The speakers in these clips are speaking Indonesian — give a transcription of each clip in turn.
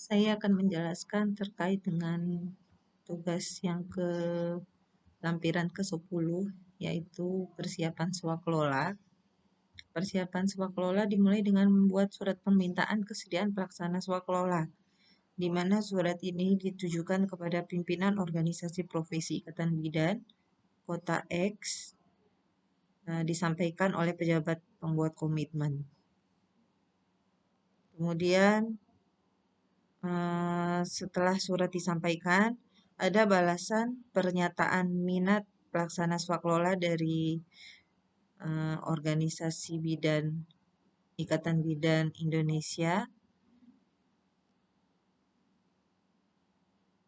Saya akan menjelaskan terkait dengan tugas yang lampiran ke-10, yaitu persiapan swakelola. Persiapan swakelola dimulai dengan membuat surat permintaan kesediaan pelaksana swakelola, di mana surat ini ditujukan kepada pimpinan organisasi profesi Ikatan Bidan Kota X, disampaikan oleh pejabat pembuat komitmen. Kemudian setelah surat disampaikan, ada balasan pernyataan minat pelaksana swakelola dari organisasi bidan Ikatan Bidan Indonesia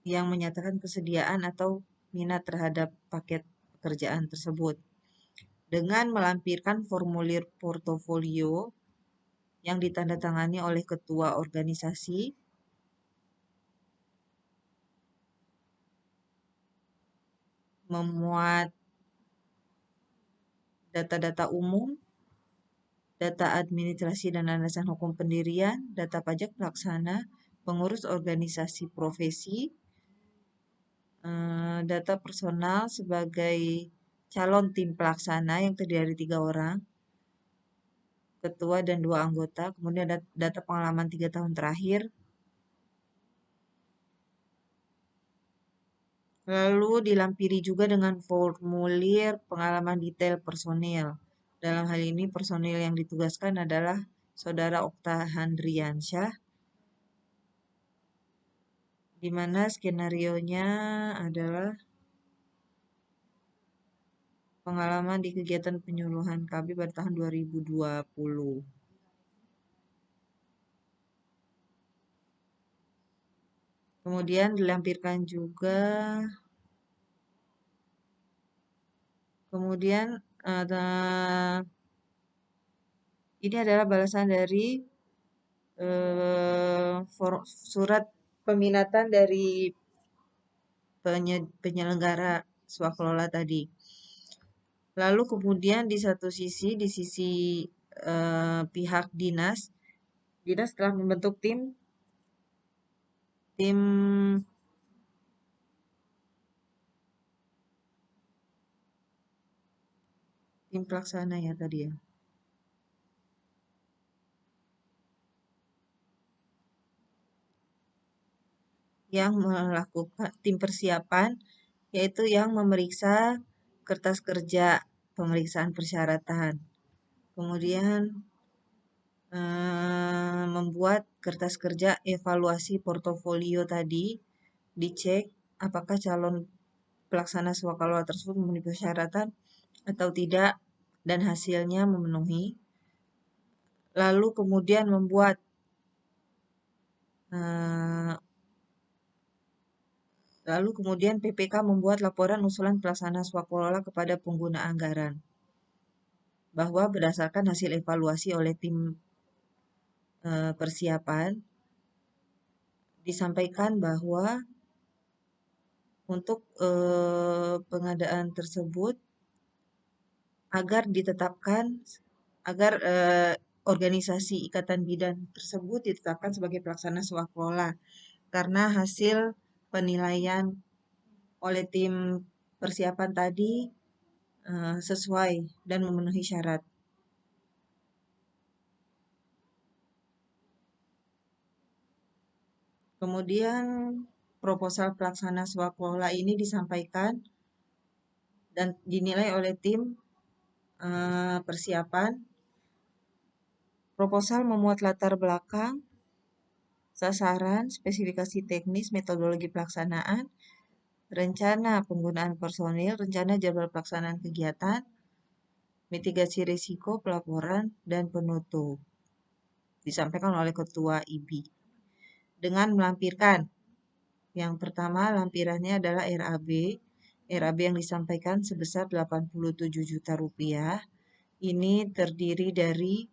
yang menyatakan kesediaan atau minat terhadap paket pekerjaan tersebut dengan melampirkan formulir portofolio yang ditandatangani oleh ketua organisasi, memuat data-data umum, data administrasi dan landasan hukum pendirian, data pajak pelaksana, pengurus organisasi profesi, data personal sebagai calon tim pelaksana yang terdiri dari 3 orang, ketua dan 2 anggota, kemudian data pengalaman 3 tahun terakhir, lalu dilampiri juga dengan formulir pengalaman detail personil. Dalam hal ini personil yang ditugaskan adalah Saudara Okta Handriansyah, di mana skenarionya adalah pengalaman di kegiatan penyuluhan KB pada tahun 2020. Kemudian dilampirkan juga, ini adalah balasan dari surat peminatan dari penyelenggara swakelola tadi. Lalu kemudian di sisi pihak dinas telah membentuk tim pelaksana ya tadi ya. Yang melakukan tim persiapan, yaitu yang memeriksa kertas kerja, pemeriksaan persyaratan. Kemudian membuat kertas kerja evaluasi portofolio tadi, dicek apakah calon pelaksana swakelola tersebut memenuhi persyaratan atau tidak, dan hasilnya memenuhi. Lalu kemudian PPK membuat laporan usulan pelaksana swakelola kepada pengguna anggaran, bahwa berdasarkan hasil evaluasi oleh tim persiapan, disampaikan bahwa untuk pengadaan tersebut agar organisasi Ikatan Bidan tersebut ditetapkan sebagai pelaksana swakelola karena hasil penilaian oleh tim persiapan tadi sesuai dan memenuhi syarat. Kemudian proposal pelaksana swakelola ini disampaikan dan dinilai oleh tim persiapan. Proposal memuat latar belakang, sasaran, spesifikasi teknis, metodologi pelaksanaan, rencana penggunaan personil, rencana jadwal pelaksanaan kegiatan, mitigasi risiko, pelaporan, dan penutup. Disampaikan oleh Ketua IBI. Dengan melampirkan, yang pertama lampirannya adalah RAB yang disampaikan sebesar 87 juta rupiah. Ini terdiri dari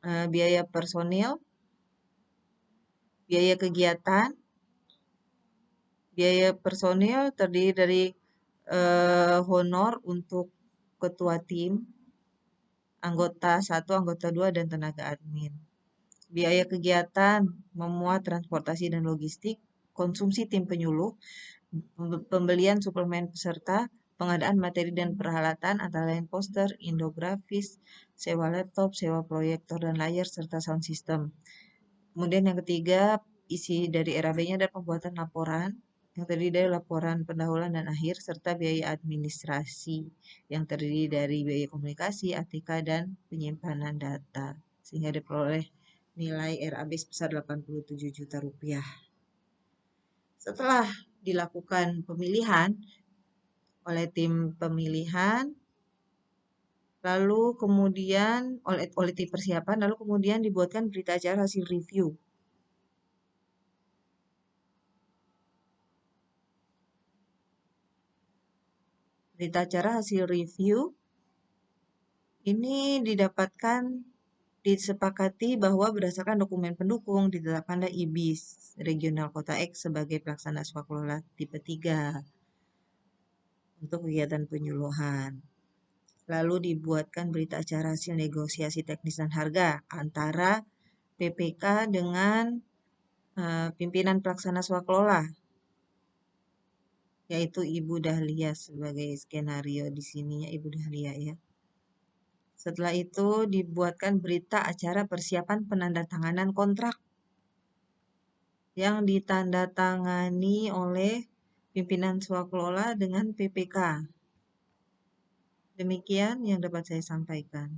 biaya personil, biaya kegiatan. Biaya personil terdiri dari honor untuk ketua tim, anggota 1, anggota 2, dan tenaga admin. biaya kegiatan, memuat transportasi dan logistik, konsumsi tim penyuluh, pembelian suplemen peserta, pengadaan materi dan peralatan antara lain poster, infografis, sewa laptop, sewa proyektor dan layar, serta sound system. Kemudian yang ketiga, isi dari RAB-nya ada pembuatan laporan yang terdiri dari laporan pendahuluan dan akhir, serta biaya administrasi yang terdiri dari biaya komunikasi, ATK, dan penyimpanan data. Sehingga diperoleh nilai RAB sebesar 87 juta rupiah. Setelah dilakukan pemilihan oleh tim pemilihan, lalu kemudian oleh tim persiapan, lalu kemudian dibuatkan berita acara hasil review. Berita acara hasil review ini disepakati bahwa berdasarkan dokumen pendukung ditetapkanlah IBIS Regional Kota X sebagai pelaksana swakelola tipe 3 untuk kegiatan penyuluhan. Lalu dibuatkan berita acara hasil negosiasi teknis dan harga antara PPK dengan pimpinan pelaksana swakelola, yaitu Ibu Dahlia sebagai skenario di sininya Ibu Dahlia ya. Setelah itu dibuatkan berita acara persiapan penandatanganan kontrak yang ditandatangani oleh pimpinan swakelola dengan PPK. Demikian yang dapat saya sampaikan.